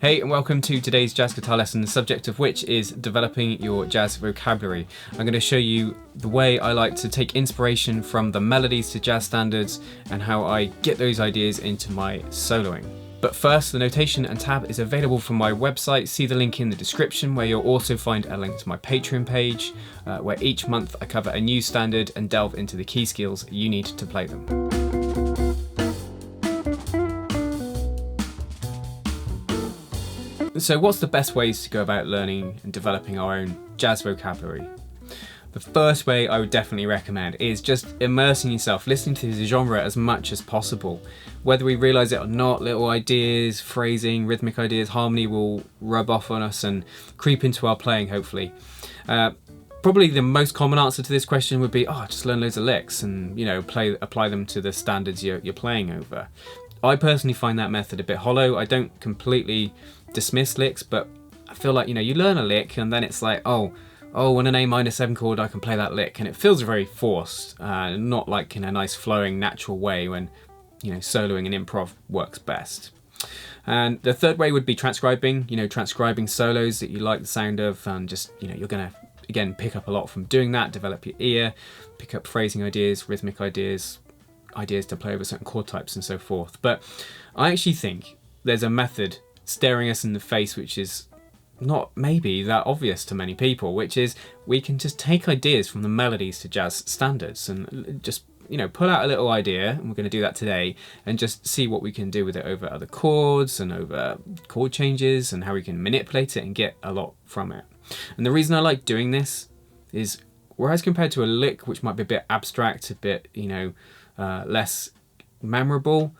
Hey and welcome to today's jazz guitar lesson, the subject of which is developing your jazz vocabulary. I'm going to show you the way I like to take inspiration from the melodies to jazz standards and how I get those ideas into my soloing. But first, the notation and tab is available from my website. See the link in the description, where you'll also find a link to my Patreon page, where each month I cover a new standard and delve into the key skills you need to play them. So what's the best ways to go about learning and developing our own jazz vocabulary? The first way I would definitely recommend is just immersing yourself, listening to the genre as much as possible. Whether we realise it or not, little ideas, phrasing, rhythmic ideas, harmony will rub off on us and creep into our playing, hopefully. Probably the most common answer to this question would be, just learn loads of licks and apply them to the standards you're playing over. I personally find that method a bit hollow. I don't completely dismiss licks, but I feel like, you learn a lick and then it's like, on an A minor 7 chord I can play that lick, and it feels very forced, not like in a nice flowing natural way when soloing and improv works best. And the third way would be transcribing, transcribing solos that you like the sound of, and just you're gonna again pick up a lot from doing that, develop your ear, pick up phrasing ideas, rhythmic ideas to play over certain chord types and so forth. But I actually think there's a method staring us in the face which is not maybe that obvious to many people, which is we can just take ideas from the melodies to jazz standards and just pull out a little idea, and we're going to do that today, and just see what we can do with it over other chords and over chord changes and how we can manipulate it and get a lot from it. And the reason I like doing this is, whereas compared to a lick which might be a bit abstract, a bit less memorable,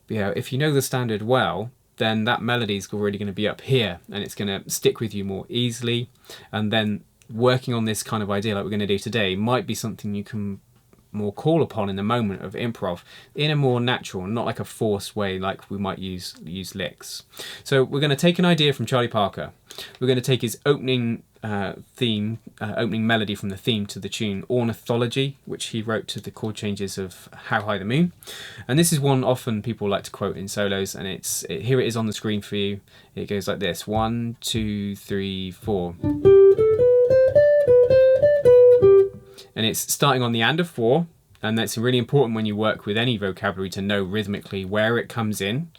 if you know the standard well, then that melody is already going to be up here and it's going to stick with you more easily. And then working on this kind of idea like we're going to do today might be something you can more call upon in the moment of improv in a more natural, not like a forced way like we might use licks. So we're going to take an idea from Charlie Parker. We're going to take his opening opening melody from the theme to the tune Ornithology, which he wrote to the chord changes of How High the Moon. And this is one often people like to quote in solos, and here it is on the screen for you. It goes like this: 1, 2, 3, 4. And it's starting on the and of 4, and that's really important when you work with any vocabulary to know rhythmically where it comes in.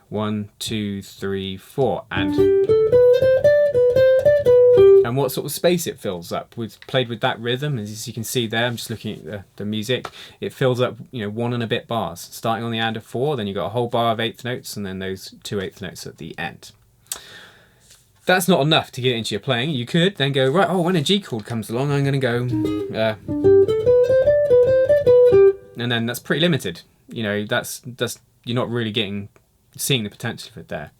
1, 2, 3, 4, and what sort of space it fills up. We've played with that rhythm, as you can see there. I'm just looking at the music. It fills up 1 and a bit bars, starting on the and of 4, then you've got a whole bar of 8th notes, and then those 2 8th notes at the end. That's not enough to get into your playing. You could then go, right, when a G chord comes along, I'm going to go, and then that's pretty limited. That's you're not really seeing the potential of it there.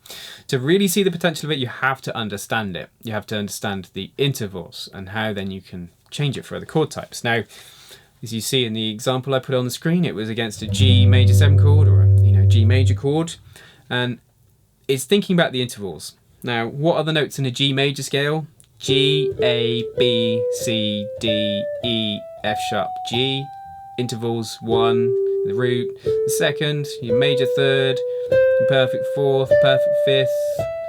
To really see the potential of it, you have to understand it. You have to understand the intervals and how then you can change it for other chord types. Now, as you see in the example I put on the screen, it was against a G major 7 chord or a G major chord, and it's thinking about the intervals. Now, what are the notes in a G major scale? G, A, B, C, D, E, F sharp, G. Intervals 1, the root, the 2nd, your major 3rd, your perfect 4th, perfect 5th,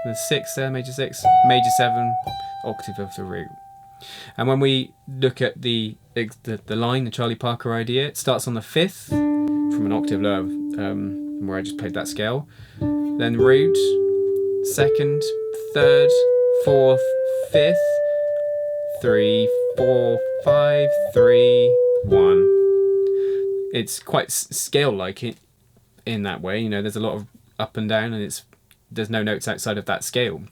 the 6th there, major 6, major 7, octave of the root. And when we look at the line, the Charlie Parker idea, it starts on the 5th, from an octave lower, where I just played that scale. Then root, 2nd, 3rd, 4th, 5th, 3, 4, 5, 3, 1. It's quite scale-like in that way. There's a lot of up and down, and there's no notes outside of that scale.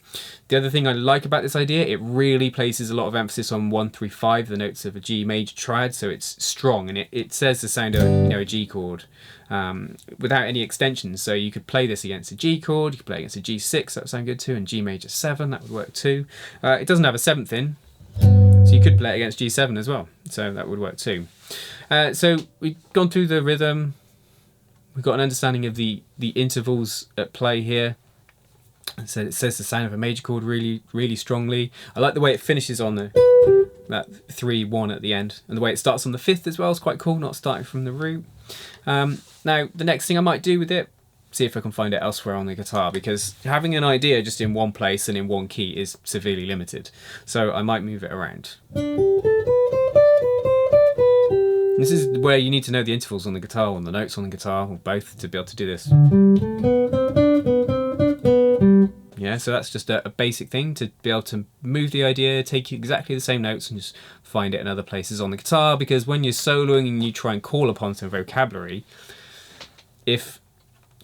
The other thing I like about this idea, it really places a lot of emphasis on 1, 3, 5, the notes of a G major triad, so it's strong, and it says the sound of a G chord without any extensions. So you could play this against a G chord, you could play against a G6, that would sound good too, and G major 7, that would work too. It doesn't have a 7th in, so you could play it against G7 as well, so that would work too. So we've gone through the rhythm, we've got an understanding of the intervals at play here. So it says the sound of a major chord really, really strongly. I like the way it finishes on that 3-1 at the end, and the way it starts on the 5th as well is quite cool, not starting from the root. Now the next thing I might do with it see if I can find it elsewhere on the guitar, because having an idea just in one place and in one key is severely limited. So I might move it around. This is where you need to know the intervals on the guitar, or the notes on the guitar, or both, to be able to do this. Yeah, so that's just a basic thing, to be able to move the idea, take exactly the same notes and just find it in other places on the guitar, because when you're soloing and you try and call upon some vocabulary, if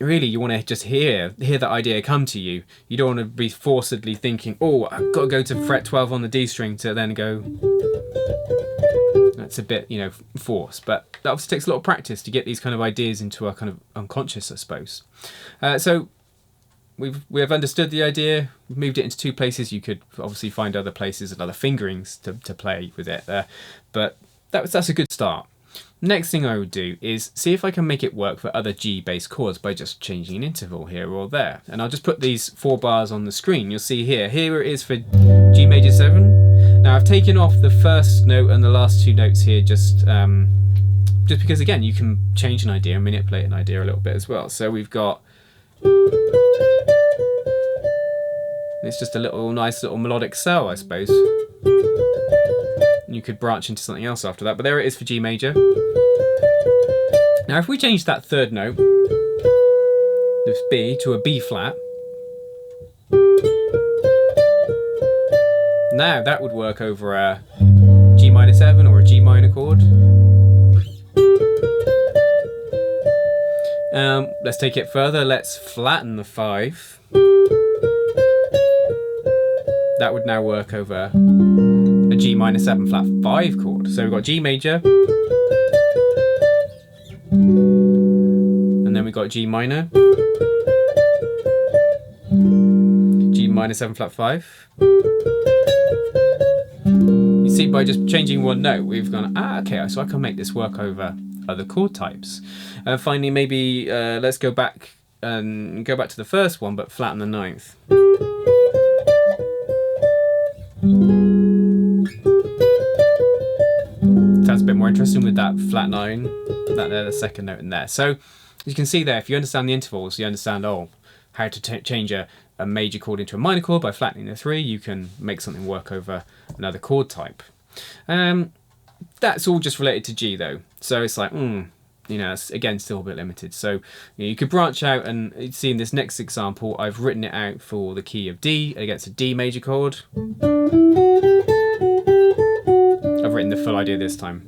really you want to just hear that idea come to you, you don't want to be forcedly thinking, oh, I've got to go to fret 12 on the D string to then go. That's a bit, you know, forced, but that obviously takes a lot of practice to get these kind of ideas into our kind of unconscious, I suppose. So we have understood the idea, we've moved it into two places. You could obviously find other places and other fingerings to play with it there, but that's a good start. Next thing I would do is see if I can make it work for other G-based chords by just changing an interval here or there. And I'll just put these 4 bars on the screen. You'll see here it is for G major 7. Now I've taken off the first note and the last 2 notes here just because, again, you can change an idea and manipulate an idea a little bit as well. So we've got, it's just a nice little melodic cell, I suppose. You could branch into something else after that, but there it is for G major. Now if we change that 3rd note, this B, to a B flat, now that would work over a G minor 7 or a G minor chord. Let's take it further, let's flatten the 5. That would now work over a G minor 7 flat 5 chord. So we've got G major, and then we've got G minor, G minor 7 flat 5. You see, by just changing one note, we've gone, okay, so I can make this work over other chord types. Finally, maybe let's go back to the first one, but flatten the 9th. Sounds a bit more interesting with that flat 9, the 2nd note in there. So you can see there, if you understand the intervals, you understand how to change a major chord into a minor chord by flattening the 3. You can make something work over another chord type. That's all just related to G though, so it's like, you know, it's again still a bit limited. So you could branch out, and you see in this next example I've written it out for the key of D against a D major chord. I've written the full idea this time.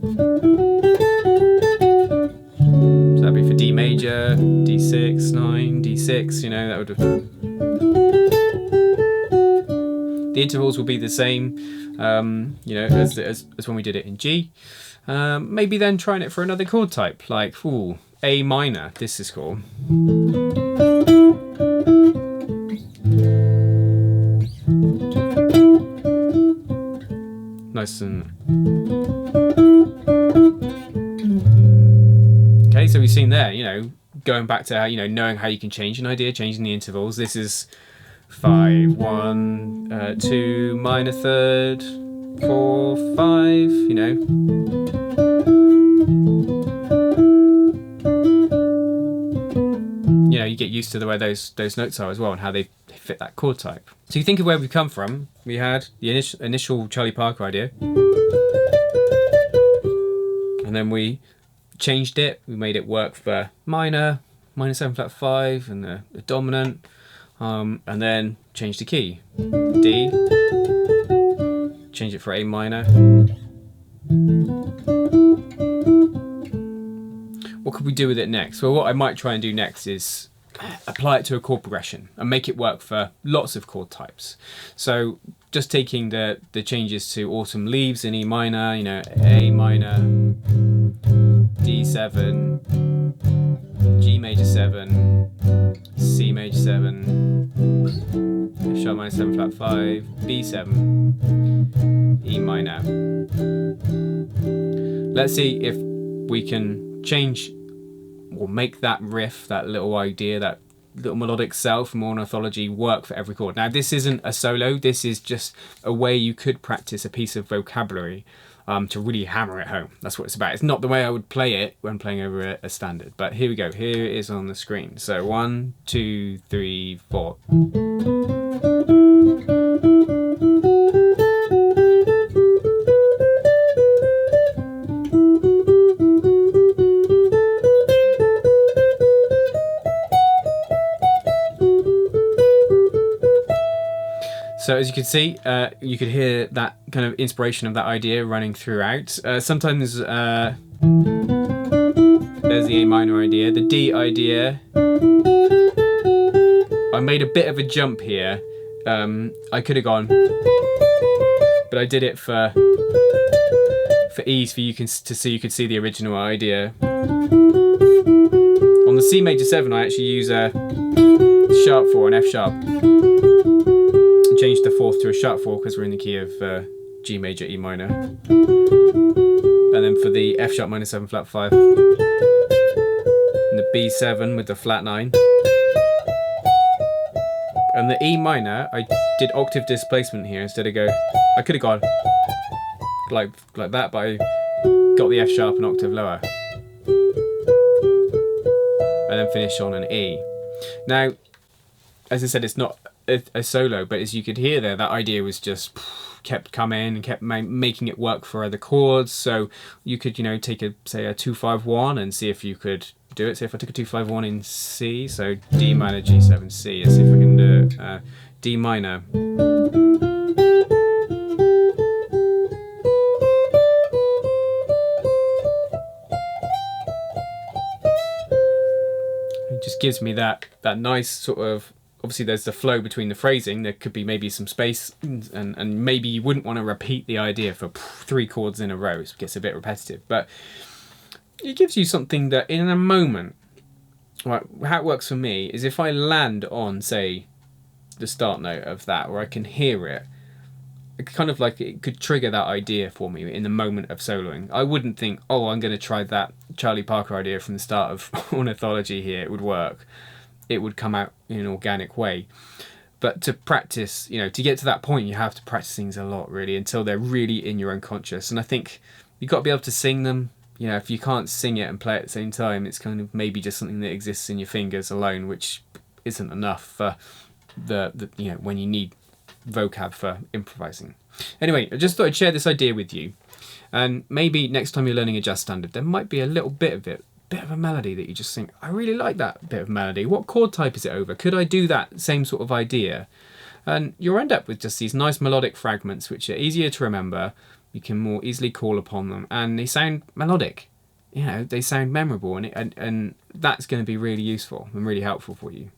So that'd be for D major, D6, 9, D6, you know, that would. The intervals will be the same, you know, as when we did it in G. Maybe then trying it for another chord type, like A minor, this is cool. Nice and... Okay, so we've seen there, you know, going back to how, you know, knowing how you can change an idea, changing the intervals. This is 5, 1, 2, minor 3rd, 4, 5, you know. You know, you get used to the way those notes are as well, and how they fit that chord type. So you think of where we've come from. We had the initial Charlie Parker idea, and then we changed it. We made it work for minor 7 flat 5, and the dominant, and then changed the key. D, change it for A minor. What could we do with it next? Well, what I might try and do next is apply it to a chord progression and make it work for lots of chord types. So just taking the changes to Autumn Leaves in E minor, you know, A minor, D7, G major 7, C major 7, F sharp minor 7 flat 5, B7, E minor. Let's see if we can change or make that riff, that little idea, that little melodic cell from ornithology work for every chord. Now this isn't a solo, this is just a way you could practice a piece of vocabulary to really hammer it home. That's what it's about. It's not the way I would play it when playing over a standard. But here we go. Here it is on the screen. So 1, 2, 3, 4. So as you can see, you could hear that kind of inspiration of that idea running throughout. Sometimes there's the A minor idea, the D idea. I made a bit of a jump here. I could have gone, but I did it for ease, for you to see. You could see the original idea. On the C major 7, I actually use a sharp 4 and F sharp. Change the 4th to a sharp 4 because we're in the key of G major, E minor. And then for the F sharp minor 7 flat 5. And the B7 with the flat 9. And the E minor, I did octave displacement here instead of I could have gone like that, but I got the F sharp an octave lower. And then finish on an E. Now, as I said, it's not a solo, but as you could hear there, that idea was just kept coming and kept making it work for other chords. So you could, take say a 2-5-1 and see if you could do it. So if I took a 2-5-1 in C, so D minor, G7, C. Let's see if I can do it. D minor. It just gives me that nice sort of. Obviously there's the flow between the phrasing, there could be maybe some space, and maybe you wouldn't want to repeat the idea for 3 chords in a row, so it gets a bit repetitive, but it gives you something that in a moment, right, how it works for me is if I land on, say, the start note of that, where I can hear it, kind of like it could trigger that idea for me in the moment of soloing. I wouldn't think, oh, I'm going to try that Charlie Parker idea from the start of Ornithology here, it would work. It would come out in an organic way. But to practice, to get to that point, you have to practice things a lot, really, until they're really in your unconscious. And I think you've got to be able to sing them. If you can't sing it and play it at the same time, it's kind of maybe just something that exists in your fingers alone, which isn't enough for the when you need vocab for improvising. Anyway, I just thought I'd share this idea with you. And maybe next time you're learning a jazz standard, there might be a little bit of a melody that you just think, I really like that bit of melody. What chord type is it over? Could I do that same sort of idea? And you'll end up with just these nice melodic fragments which are easier to remember. You can more easily call upon them, and they sound melodic. They sound memorable, and that's going to be really useful and really helpful for you.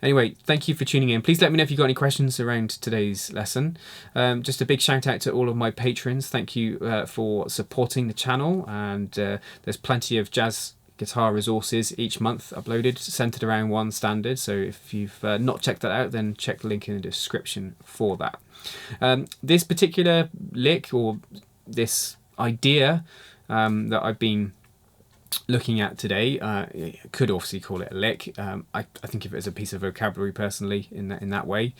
Anyway, thank you for tuning in. Please let me know if you've got any questions around today's lesson. Just a big shout out to all of my patrons. Thank you for supporting the channel, and there's plenty of jazz guitar resources each month uploaded centered around one standard, so if you've not checked that out, then check the link in the description for that. This particular lick, or this idea that I've been looking at today, could obviously call it a lick. I think of it as a piece of vocabulary personally in that way.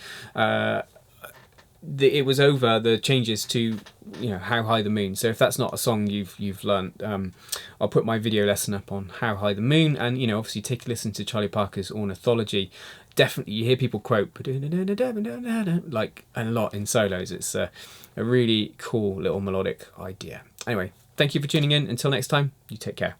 It was over the changes to How High the Moon. So if that's not a song you've learnt, I'll put my video lesson up on How High the Moon, and obviously take a listen to Charlie Parker's Ornithology. Definitely you hear people quote like a lot in solos. It's a really cool little melodic idea. Anyway, thank you for tuning in. Until next time, you take care.